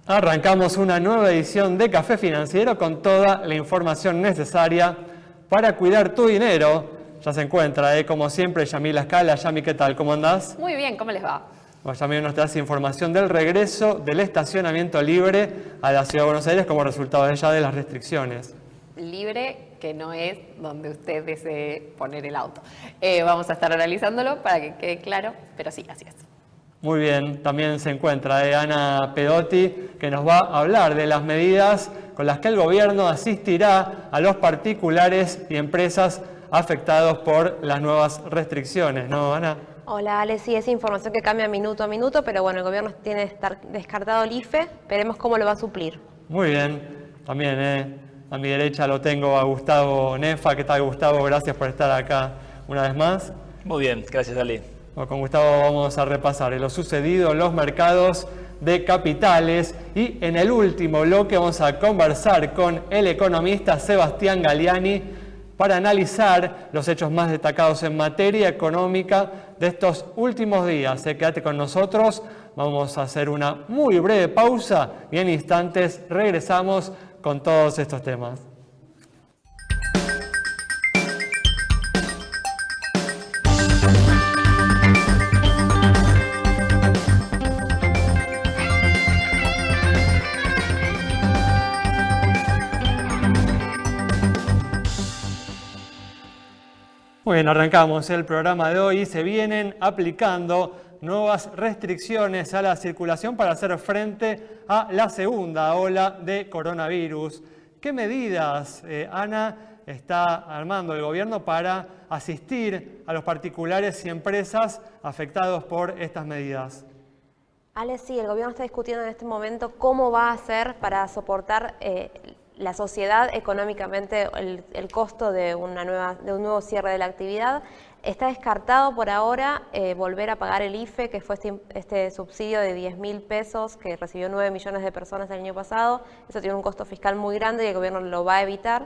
Arrancamos una nueva edición de Café Financiero con toda la información necesaria para cuidar tu dinero. Ya se encuentra, como siempre, Yamil Escala. Yami, ¿qué tal? ¿Cómo andás? Muy bien, ¿cómo les va? Bueno, Yami nos trae información del regreso del estacionamiento libre a la Ciudad de Buenos Aires como resultado ya de las restricciones. Libre, que no es donde usted desee poner el auto. Vamos a estar analizándolo para que quede claro, pero sí, así es. Muy bien, también se encuentra Ana Pedotti, que nos va a hablar de las medidas con las que el gobierno asistirá a los particulares y empresas afectados por las nuevas restricciones, ¿no, Ana? Hola, Ale, sí, es información que cambia minuto a minuto, pero bueno, el gobierno tiene descartado el IFE, veremos cómo lo va a suplir. Muy bien, también a mi derecha lo tengo a Gustavo Nefa. ¿Qué tal, Gustavo? Gracias por estar acá una vez más. Muy bien, gracias, Ale. Bueno, con Gustavo vamos a repasar lo sucedido en los mercados de capitales y en el último bloque vamos a conversar con el economista Sebastián Galiani para analizar los hechos más destacados en materia económica de estos últimos días. Quédate con nosotros, vamos a hacer una muy breve pausa y en instantes regresamos con todos estos temas. Bueno, arrancamos el programa de hoy. Se vienen aplicando nuevas restricciones a la circulación para hacer frente a la segunda ola de coronavirus. ¿Qué medidas, Ana, está armando el gobierno para asistir a los particulares y empresas afectados por estas medidas? Ale, sí, el gobierno está discutiendo en este momento cómo va a hacer para soportar la sociedad económicamente el costo de un nuevo cierre de la actividad. Está descartado por ahora volver a pagar el IFE, que fue este subsidio de 10.000 pesos que recibió 9 millones de personas el año pasado. Eso tiene un costo fiscal muy grande y el gobierno lo va a evitar.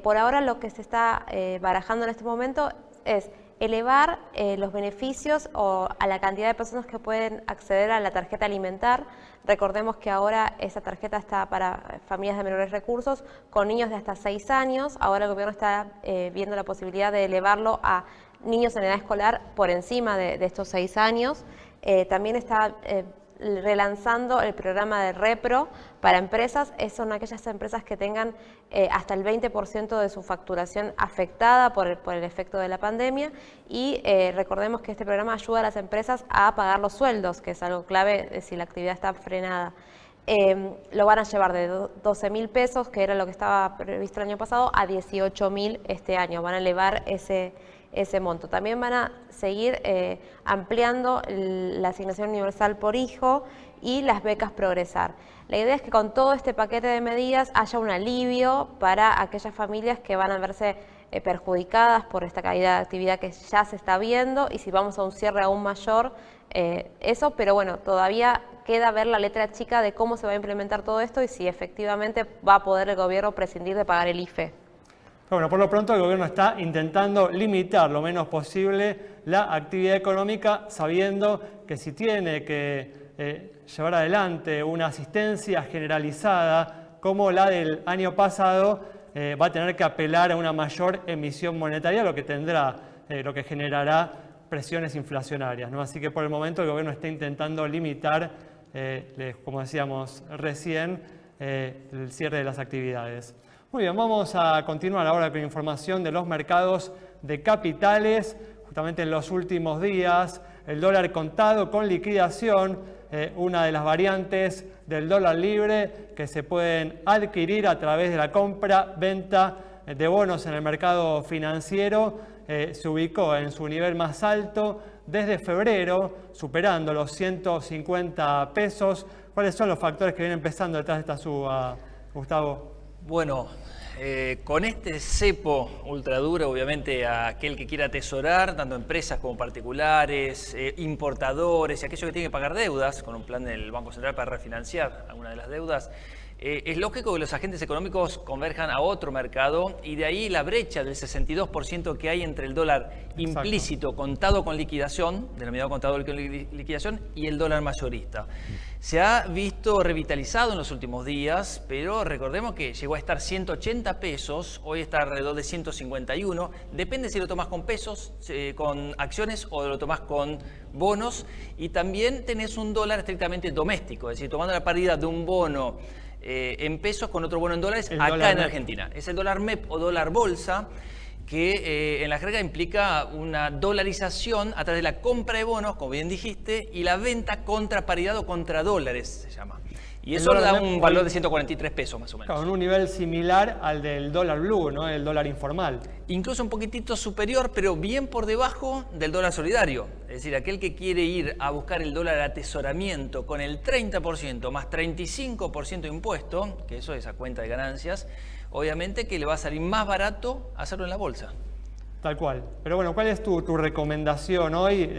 Por ahora lo que se está barajando en este momento es elevar los beneficios o a la cantidad de personas que pueden acceder a la tarjeta alimentar. Recordemos que ahora esa tarjeta está para familias de menores recursos con niños de hasta 6 años. Ahora el gobierno está viendo la posibilidad de elevarlo a niños en edad escolar por encima de estos 6 años. También está relanzando el programa de Repro para empresas. Son aquellas empresas que tengan hasta el 20% de su facturación afectada por el efecto de la pandemia y recordemos que este programa ayuda a las empresas a pagar los sueldos, que es algo clave si la actividad está frenada. Lo van a llevar de 12.000 pesos, que era lo que estaba previsto el año pasado, a 18.000 este año. Van a elevar ese monto. También van a seguir ampliando la asignación universal por hijo y las becas Progresar. La idea es que con todo este paquete de medidas haya un alivio para aquellas familias que van a verse perjudicadas por esta caída de actividad que ya se está viendo y si vamos a un cierre aún mayor, pero bueno, todavía queda ver la letra chica de cómo se va a implementar todo esto y si efectivamente va a poder el gobierno prescindir de pagar el IFE. Bueno, por lo pronto el gobierno está intentando limitar lo menos posible la actividad económica, sabiendo que si tiene que llevar adelante una asistencia generalizada como la del año pasado, va a tener que apelar a una mayor emisión monetaria, lo que generará presiones inflacionarias, ¿no? Así que por el momento el gobierno está intentando limitar, como decíamos recién, el cierre de las actividades. Muy bien, vamos a continuar ahora con información de los mercados de capitales. Justamente en los últimos días, el dólar contado con liquidación, una de las variantes del dólar libre que se pueden adquirir a través de la compra-venta de bonos en el mercado financiero, se ubicó en su nivel más alto desde febrero, superando los 150 pesos. ¿Cuáles son los factores que vienen pesando detrás de esta suba, Gustavo? Bueno, con este cepo ultraduro, obviamente a aquel que quiera atesorar, tanto empresas como particulares, importadores y aquellos que tienen que pagar deudas, con un plan del Banco Central para refinanciar alguna de las deudas, Es lógico que los agentes económicos converjan a otro mercado y de ahí la brecha del 62% que hay entre el dólar implícito contado con liquidación, denominado contado con liquidación, y el dólar mayorista. Se ha visto revitalizado en los últimos días, pero recordemos que llegó a estar 180 pesos, hoy está alrededor de 151, depende si lo tomas con pesos, con acciones o lo tomas con bonos, y también tenés un dólar estrictamente doméstico, es decir, tomando la paridad de un bono en pesos con otro bono en dólares acá en Argentina. Es el dólar MEP o dólar bolsa, que en la jerga implica una dolarización a través de la compra de bonos, como bien dijiste, y la venta contra paridad o contra dólares, se llama. Y eso le da un valor de 143 pesos más o menos. Con un nivel similar al del dólar blue, ¿no? El dólar informal. Incluso un poquitito superior, pero bien por debajo del dólar solidario. Es decir, aquel que quiere ir a buscar el dólar atesoramiento con el 30% más 35% de impuesto, que eso es a cuenta de ganancias, obviamente que le va a salir más barato hacerlo en la bolsa. Tal cual. Pero bueno, ¿cuál es tu recomendación hoy?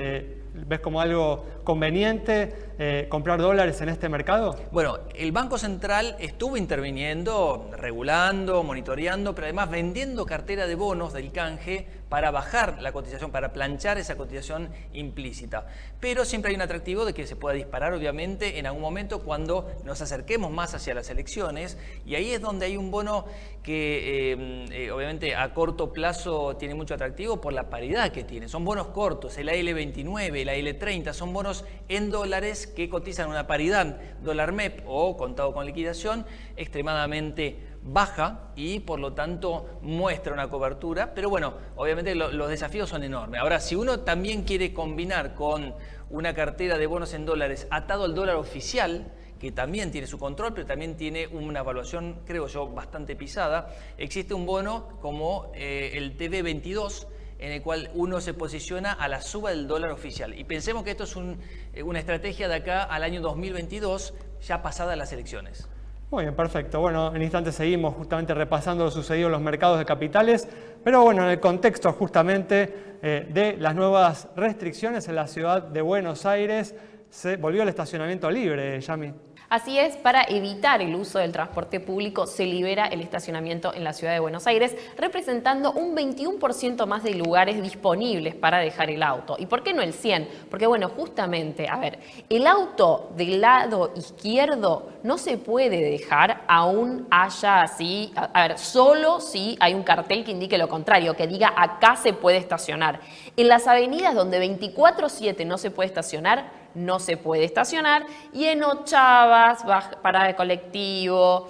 ¿Ves como algo conveniente comprar dólares en este mercado? Bueno, el Banco Central estuvo interviniendo, regulando, monitoreando, pero además vendiendo cartera de bonos del canje para bajar la cotización, para planchar esa cotización implícita. Pero siempre hay un atractivo de que se pueda disparar, obviamente, en algún momento cuando nos acerquemos más hacia las elecciones, y ahí es donde hay un bono que obviamente a corto plazo tiene mucho atractivo por la paridad que tiene. Son bonos cortos, el AL29, el AL30, son bonos en dólares que cotizan una paridad dólar MEP o contado con liquidación extremadamente baja y por lo tanto muestra una cobertura, pero bueno, obviamente los desafíos son enormes. Ahora, si uno también quiere combinar con una cartera de bonos en dólares atado al dólar oficial, que también tiene su control, pero también tiene una evaluación, creo yo, bastante pisada, existe un bono como el TV22, en el cual uno se posiciona a la suba del dólar oficial. Y pensemos que esto es una estrategia de acá al año 2022, ya pasadas las elecciones. Muy bien, perfecto. Bueno, en instantes seguimos justamente repasando lo sucedido en los mercados de capitales, pero bueno, en el contexto justamente de las nuevas restricciones en la ciudad de Buenos Aires, se volvió el estacionamiento libre, Yami. Así es, para evitar el uso del transporte público se libera el estacionamiento en la ciudad de Buenos Aires, representando un 21% más de lugares disponibles para dejar el auto. ¿Y por qué no el 100%? Porque bueno, justamente, a ver, el auto del lado izquierdo no se puede dejar aún haya así, a ver, solo si hay un cartel que indique lo contrario, que diga acá se puede estacionar. En las avenidas donde 24/7 no se puede estacionar, no se puede estacionar, y en Ochavas, parada de colectivo,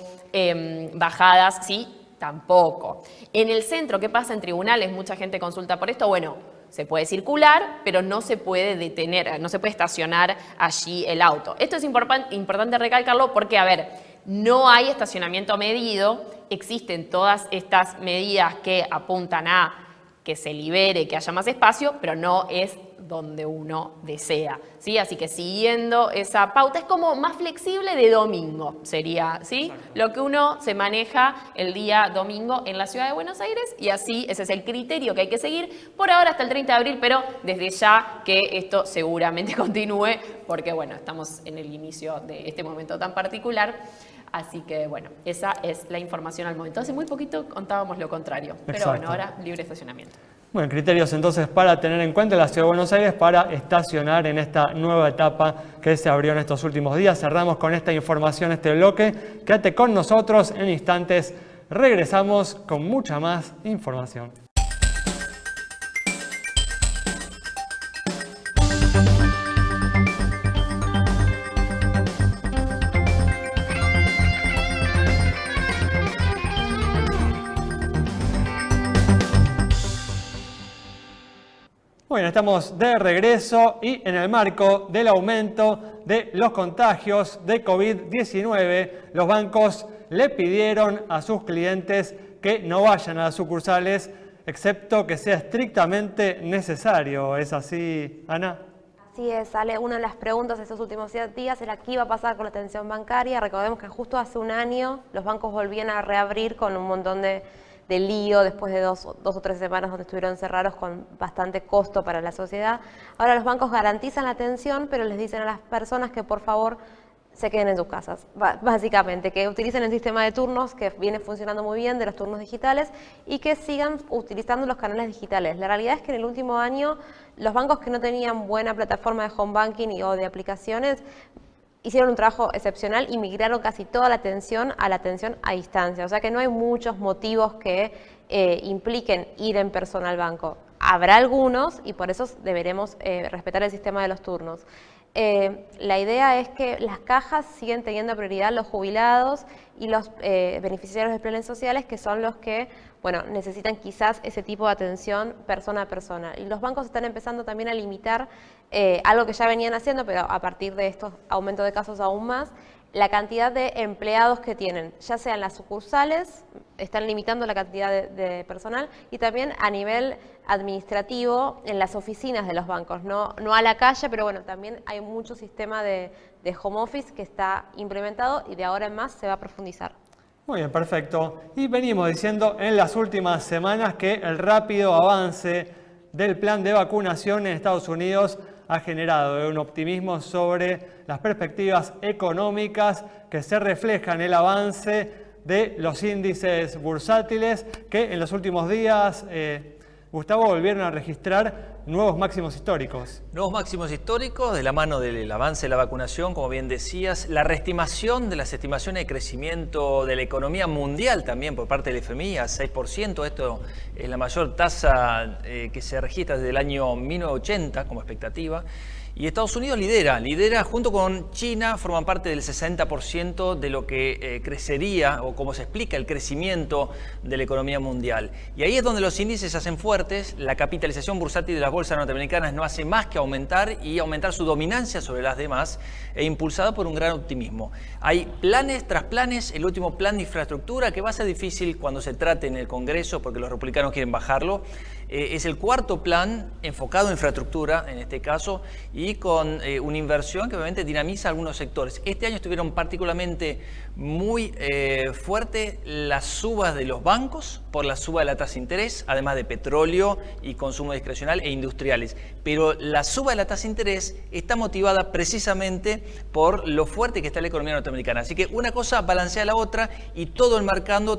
bajadas, sí, tampoco. En el centro, ¿qué pasa en tribunales? Mucha gente consulta por esto. Bueno, se puede circular, pero no se puede detener, no se puede estacionar allí el auto. Esto es importante recalcarlo porque, a ver, no hay estacionamiento medido, existen todas estas medidas que apuntan a que se libere, que haya más espacio, pero no es donde uno desea, ¿sí? Así que siguiendo esa pauta es como más flexible de domingo, sería, ¿sí? Lo que uno se maneja el día domingo en la ciudad de Buenos Aires, y así ese es el criterio que hay que seguir por ahora hasta el 30 de abril, pero desde ya que esto seguramente continúe, porque bueno, estamos en el inicio de este momento tan particular. Así que bueno, esa es la información al momento. Hace muy poquito contábamos lo contrario, pero bueno, ahora libre estacionamiento. Bueno, criterios entonces para tener en cuenta en la Ciudad de Buenos Aires para estacionar en esta nueva etapa que se abrió en estos últimos días. Cerramos con esta información, este bloque. Quédate con nosotros, en instantes regresamos con mucha más información. Bueno, estamos de regreso y en el marco del aumento de los contagios de COVID-19, los bancos le pidieron a sus clientes que no vayan a las sucursales, excepto que sea estrictamente necesario. ¿Es así, Ana? Así es, Ale. Una de las preguntas de estos últimos 7 días era qué iba a pasar con la atención bancaria. Recordemos que justo hace un año los bancos volvían a reabrir con un montón de lío después de dos o tres semanas donde estuvieron cerrados con bastante costo para la sociedad. Ahora los bancos garantizan la atención, pero les dicen a las personas que por favor se queden en sus casas, básicamente, que utilicen el sistema de turnos que viene funcionando muy bien, de los turnos digitales, y que sigan utilizando los canales digitales. La realidad es que en el último año los bancos que no tenían buena plataforma de home banking o de aplicaciones hicieron un trabajo excepcional y migraron casi toda la atención a distancia. O sea que no hay muchos motivos que impliquen ir en persona al banco. Habrá algunos y por eso deberemos respetar el sistema de los turnos. La idea es que las cajas siguen teniendo prioridad los jubilados y los beneficiarios de planes sociales, que son los que necesitan quizás ese tipo de atención persona a persona. Y los bancos están empezando también a limitar algo que ya venían haciendo, pero a partir de estos aumentos de casos aún más, la cantidad de empleados que tienen, ya sean las sucursales, están limitando la cantidad de personal, y también a nivel administrativo en las oficinas de los bancos, no a la calle, pero también hay mucho sistema de home office que está implementado y de ahora en más se va a profundizar. Muy bien, perfecto. Y venimos diciendo en las últimas semanas que el rápido avance del plan de vacunación en Estados Unidos ha generado un optimismo sobre las perspectivas económicas que se reflejan en el avance de los índices bursátiles que en los últimos días, Gustavo, volvieron a registrar nuevos máximos históricos. Nuevos máximos históricos de la mano del avance de la vacunación, como bien decías, la reestimación de las estimaciones de crecimiento de la economía mundial también por parte del FMI a 6%. Esto es la mayor tasa que se registra desde el año 1980 como expectativa. Y Estados Unidos lidera junto con China, forman parte del 60% de lo que crecería o como se explica el crecimiento de la economía mundial. Y ahí es donde los índices se hacen fuertes, la capitalización bursátil de las bolsas norteamericanas no hace más que aumentar y aumentar su dominancia sobre las demás, impulsada por un gran optimismo. Hay planes tras planes, el último plan de infraestructura que va a ser difícil cuando se trate en el Congreso porque los republicanos quieren bajarlo. Es el cuarto plan enfocado en infraestructura, en este caso, y con una inversión que obviamente dinamiza algunos sectores. Este año estuvieron particularmente muy fuertes las subas de los bancos por la suba de la tasa de interés, además de petróleo y consumo discrecional e industriales. Pero la suba de la tasa de interés está motivada precisamente por lo fuerte que está la economía norteamericana. Así que una cosa balancea la otra y todo el mercado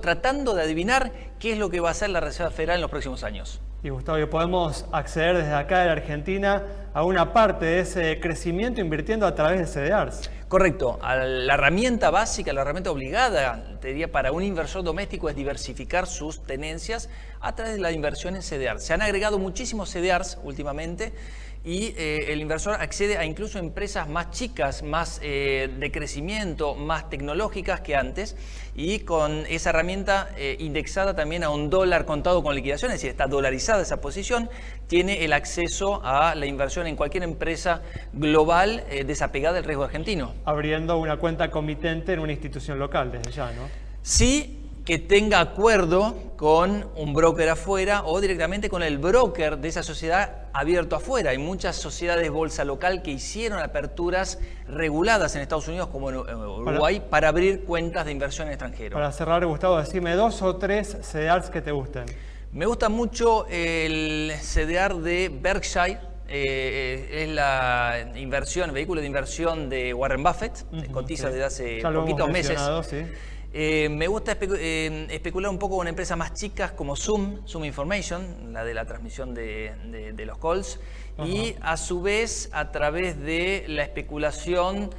tratando de adivinar qué es lo que va a hacer la Reserva Federal en los próximos años. Y Gustavo, podemos acceder desde acá de la Argentina a una parte de ese crecimiento invirtiendo a través de CDRs. Correcto. La herramienta básica, la herramienta obligada, te diría, para un inversor doméstico es diversificar sus tenencias a través de la inversión en CDRs. Se han agregado muchísimos CDRs últimamente y el inversor accede a incluso empresas más chicas, más de crecimiento, más tecnológicas que antes, y con esa herramienta indexada también a un dólar contado con liquidación, es decir, está dolarizada esa posición, tiene el acceso a la inversión en cualquier empresa global desapegada del riesgo argentino. Abriendo una cuenta comitente en una institución local desde ya, ¿no? Sí, que tenga acuerdo con un broker afuera o directamente con el broker de esa sociedad abierto afuera. Hay muchas sociedades de bolsa local que hicieron aperturas reguladas en Estados Unidos como en Uruguay para abrir cuentas de inversión en extranjero. Para cerrar, Gustavo, decime 2 o 3 CDRs que te gusten. Me gusta mucho el CDR de Berkshire. Es la inversión, el vehículo de inversión de Warren Buffett, cotiza desde hace poquitos meses. Sí. Me gusta especular un poco con empresas más chicas como Zoom Information, la de la transmisión de los calls, y a su vez a través de la especulación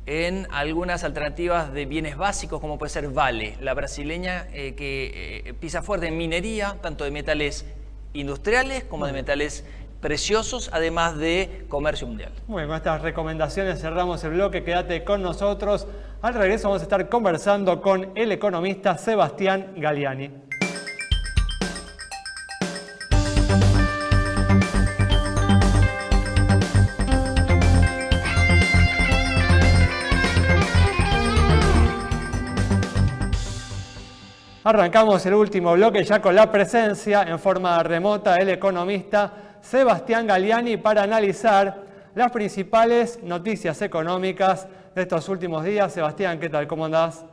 en algunas alternativas de bienes básicos como puede ser Vale, la brasileña que pisa fuerte en minería, tanto de metales industriales como de metales preciosos, además de comercio mundial. Muy bien, con estas recomendaciones cerramos el bloque. Quédate con nosotros. Al regreso vamos a estar conversando con el economista Sebastián Galiani. Arrancamos el último bloque ya con la presencia en forma remota del economista Sebastián Galiani para analizar las principales noticias económicas de estos últimos días. Sebastián, ¿qué tal? ¿Cómo andás?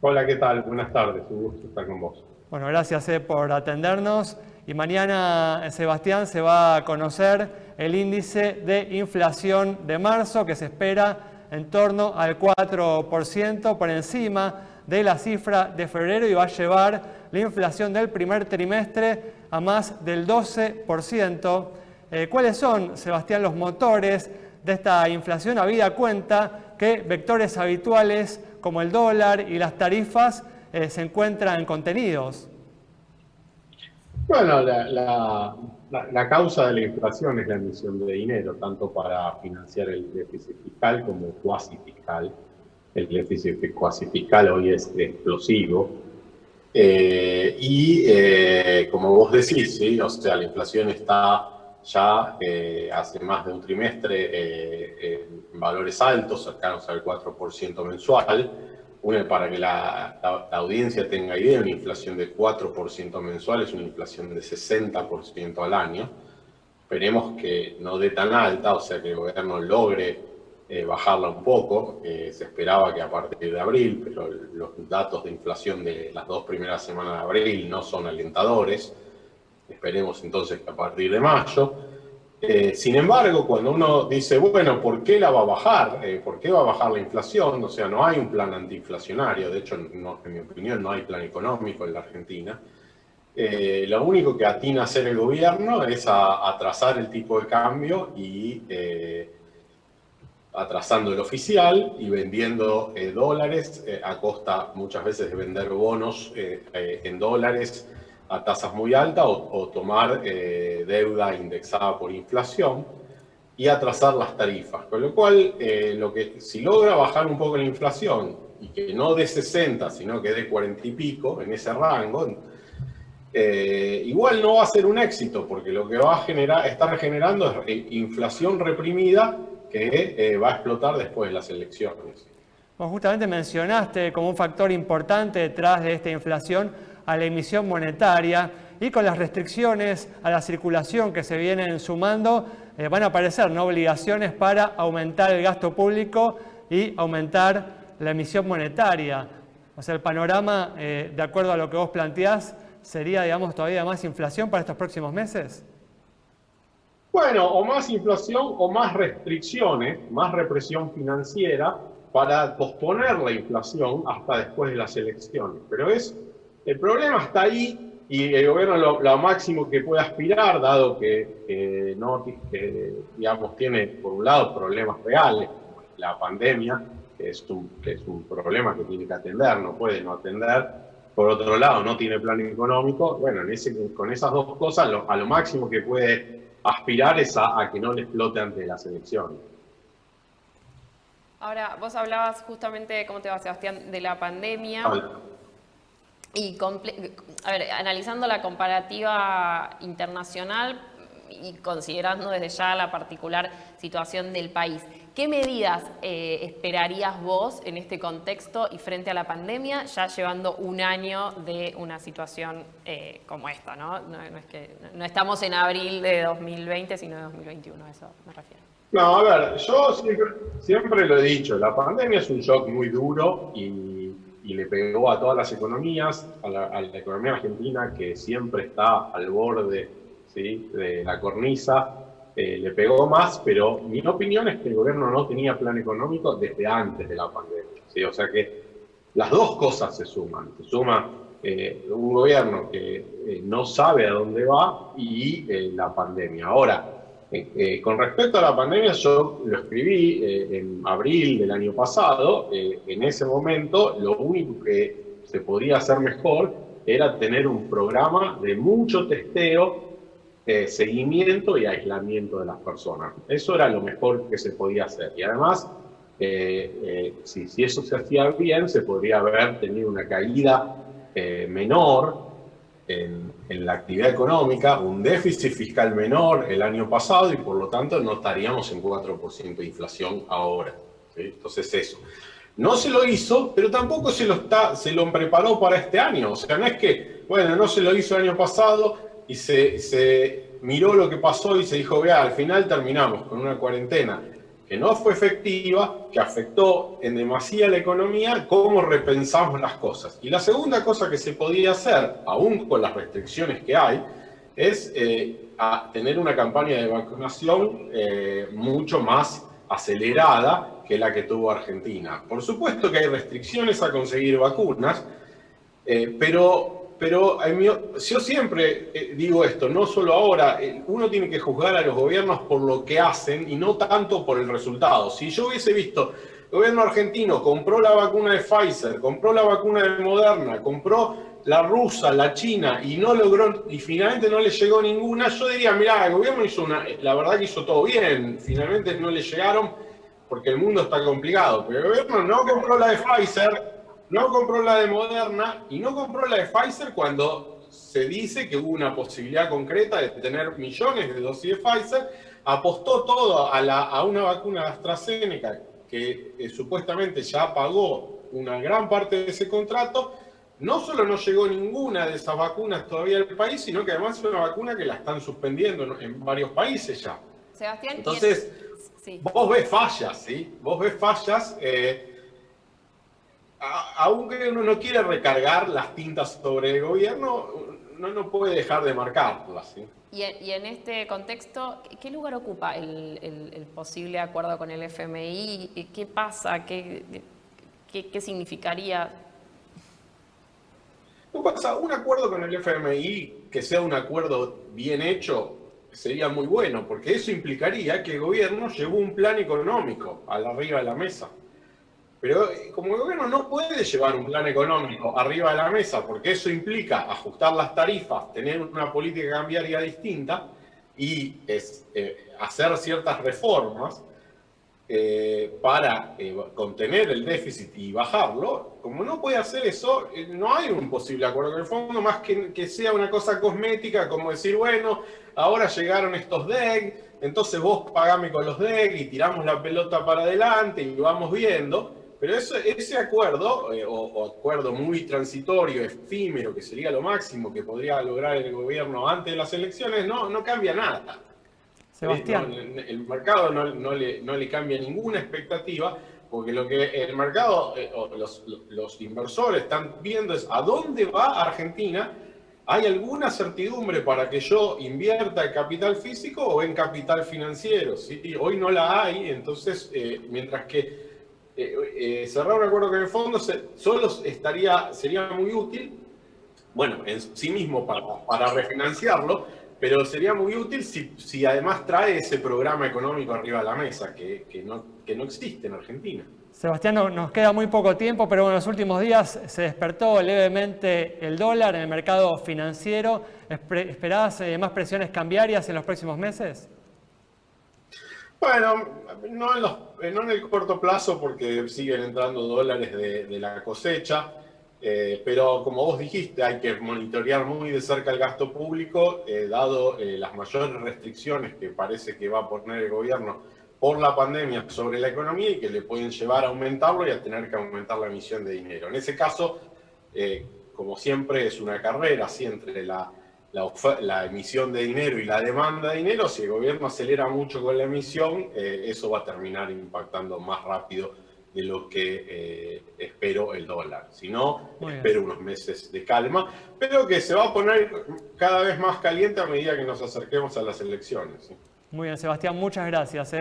Hola, ¿qué tal? Buenas tardes, un gusto estar con vos. Bueno, gracias por atendernos. Y mañana, Sebastián, se va a conocer el índice de inflación de marzo que se espera en torno al 4%, por encima de la cifra de febrero, y va a llevar la inflación del primer trimestre a más del 12%. ¿Cuáles son, Sebastián, los motores de esta inflación, habida cuenta que vectores habituales como el dólar y las tarifas se encuentran contenidos? Bueno, la causa de la inflación es la emisión de dinero, tanto para financiar el déficit fiscal como cuasi fiscal. El déficit cuasi fiscal hoy es explosivo. Como vos decís, ¿sí? O sea, la inflación está ya hace más de un trimestre en valores altos, cercanos al 4% mensual. Para que la audiencia tenga idea, una inflación de 4% mensual es una inflación de 60% al año. Esperemos que no dé tan alta, o sea, que el gobierno logre bajarla un poco. Se esperaba que a partir de abril, pero los datos de inflación de las 2 primeras semanas de abril no son alentadores. Esperemos entonces que a partir de mayo. Sin embargo, cuando uno dice, bueno, ¿por qué la va a bajar? ¿Por qué va a bajar la inflación? O sea, no hay un plan antiinflacionario. De hecho, no, en mi opinión, no hay plan económico en la Argentina. Lo único que atina a hacer el gobierno es a atrasar el tipo de cambio y atrasando el oficial y vendiendo dólares a costa muchas veces de vender bonos en dólares a tasas muy altas o tomar deuda indexada por inflación y atrasar las tarifas. Con lo cual, si logra bajar un poco la inflación y que no de 60, sino que de 40 y pico, en ese rango, igual no va a ser un éxito, porque lo que va a estar generando es inflación reprimida que va a explotar después de las elecciones. Vos justamente mencionaste como un factor importante detrás de esta inflación a la emisión monetaria, y con las restricciones a la circulación que se vienen sumando, van a aparecer, ¿no?, obligaciones para aumentar el gasto público y aumentar la emisión monetaria. O sea, el panorama, de acuerdo a lo que vos planteás, sería, digamos, todavía más inflación para estos próximos meses. Bueno, o más inflación o más restricciones, más represión financiera para posponer la inflación hasta después de las elecciones. Pero el problema está ahí, y el gobierno lo máximo que puede aspirar, dado que digamos, tiene por un lado problemas reales, como la pandemia, que es un problema que tiene que atender, no puede no atender. Por otro lado, no tiene plan económico. Bueno, con esas dos cosas, a lo máximo que puede aspirar es a que no le explote antes de las elecciones. Ahora, vos hablabas justamente, ¿cómo te va, Sebastián?, de la pandemia. Y analizando la comparativa internacional y considerando desde ya la particular situación del país, ¿qué medidas esperarías vos en este contexto y frente a la pandemia, ya llevando un año de una situación como esta, ¿no? No estamos en abril de 2020, sino de 2021, a eso me refiero. No, a ver, yo siempre lo he dicho, la pandemia es un shock muy duro y le pegó a todas las economías, a la economía argentina, que siempre está al borde, ¿sí?, de la cornisa, le pegó más, pero mi opinión es que el gobierno no tenía plan económico desde antes de la pandemia, ¿sí? O sea que las dos cosas se suman. Se suma un gobierno que no sabe a dónde va y la pandemia. Ahora, con respecto a la pandemia, yo lo escribí en abril del año pasado. En ese momento, lo único que se podía hacer mejor era tener un programa de mucho testeo, seguimiento y aislamiento de las personas. Eso era lo mejor que se podía hacer. Y además, si eso se hacía bien, se podría haber tenido una caída menor en la actividad económica, un déficit fiscal menor el año pasado, y por lo tanto no estaríamos en 4% de inflación ahora, ¿sí? Entonces eso. No se lo hizo, pero tampoco se lo preparó para este año. O sea, no es que, bueno, no se lo hizo el año pasado y se miró lo que pasó y se dijo, vea, al final terminamos con una cuarentena que no fue efectiva, que afectó en demasía la economía. ¿Cómo repensamos las cosas? Y la segunda cosa que se podía hacer, aún con las restricciones que hay, es tener una campaña de vacunación mucho más acelerada, que la que tuvo Argentina. Por supuesto que hay restricciones a conseguir vacunas, pero yo siempre digo esto, no solo ahora, uno tiene que juzgar a los gobiernos por lo que hacen y no tanto por el resultado. Si yo hubiese visto, el gobierno argentino compró la vacuna de Pfizer, compró la vacuna de Moderna, compró la rusa, la china, y no logró, y finalmente no le llegó ninguna, yo diría, mirá, el gobierno hizo la verdad que hizo todo bien, finalmente no le llegaron porque el mundo está complicado, pero el gobierno no compró la de Pfizer, no compró la de Moderna, y no compró la de Pfizer cuando se dice que hubo una posibilidad concreta de tener millones de dosis de Pfizer, apostó todo a una vacuna de AstraZeneca que supuestamente ya pagó una gran parte de ese contrato. No solo no llegó ninguna de esas vacunas todavía al país, sino que además es una vacuna que la están suspendiendo en varios países ya. Sebastián, entonces, sí. Vos ves fallas, ¿sí? Vos ves fallas, aunque uno no quiere recargar las tintas sobre el gobierno, no puede dejar de marcarlas, ¿sí? Y en este contexto, ¿qué lugar ocupa el posible acuerdo con el FMI? ¿Qué pasa? ¿Qué significaría? No pasa, un acuerdo con el FMI, que sea un acuerdo bien hecho, sería muy bueno, porque eso implicaría que el gobierno llevó un plan económico arriba de la mesa. Pero como el gobierno no puede llevar un plan económico arriba de la mesa, porque eso implica ajustar las tarifas, tener una política cambiaria distinta y hacer ciertas reformas para contener el déficit y bajarlo. Como no puede hacer eso, no hay un posible acuerdo con el fondo, más que sea una cosa cosmética, como decir, bueno, ahora llegaron estos DEG, entonces vos pagame con los DEG y tiramos la pelota para adelante y vamos viendo. Pero ese acuerdo, o acuerdo muy transitorio, efímero, que sería lo máximo que podría lograr el gobierno antes de las elecciones, no cambia nada. Sebastián. El mercado no le cambia ninguna expectativa, porque lo que el mercado, los inversores están viendo es a dónde va Argentina. ¿Hay alguna certidumbre para que yo invierta en capital físico o en capital financiero? ¿Sí? Hoy no la hay, entonces, mientras que cerrar un acuerdo con el fondo solo sería muy útil, bueno, en sí mismo para refinanciarlo, pero sería muy útil si además trae ese programa económico arriba de la mesa, que no existe en Argentina. Sebastián, nos queda muy poco tiempo, pero en los últimos días se despertó levemente el dólar en el mercado financiero. ¿Esperás más presiones cambiarias en los próximos meses? Bueno, no en el corto plazo, porque siguen entrando dólares de la cosecha, pero como vos dijiste, hay que monitorear muy de cerca el gasto público, dado las mayores restricciones que parece que va a poner el gobierno por la pandemia sobre la economía y que le pueden llevar a aumentarlo y a tener que aumentar la emisión de dinero. En ese caso, como siempre, es una carrera así entre la emisión de dinero y la demanda de dinero. Si el gobierno acelera mucho con la emisión, eso va a terminar impactando más rápido de lo que espero el dólar. Si no, espero unos meses de calma, pero que se va a poner cada vez más caliente a medida que nos acerquemos a las elecciones, ¿sí? Muy bien, Sebastián, muchas gracias.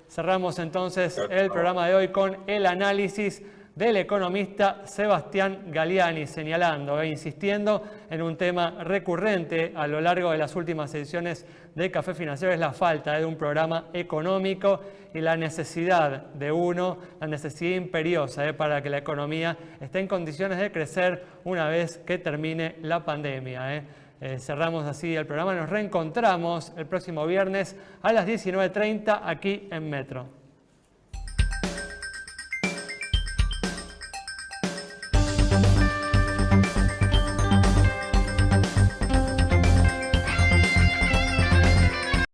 Cerramos entonces el programa de hoy con el análisis del economista Sebastián Galiani, señalando insistiendo en un tema recurrente a lo largo de las últimas ediciones de Café Financiero, es la falta de un programa económico y la necesidad la necesidad imperiosa para que la economía esté en condiciones de crecer una vez que termine la pandemia. Cerramos así el programa, nos reencontramos el próximo viernes a las 19:30 aquí en Metro.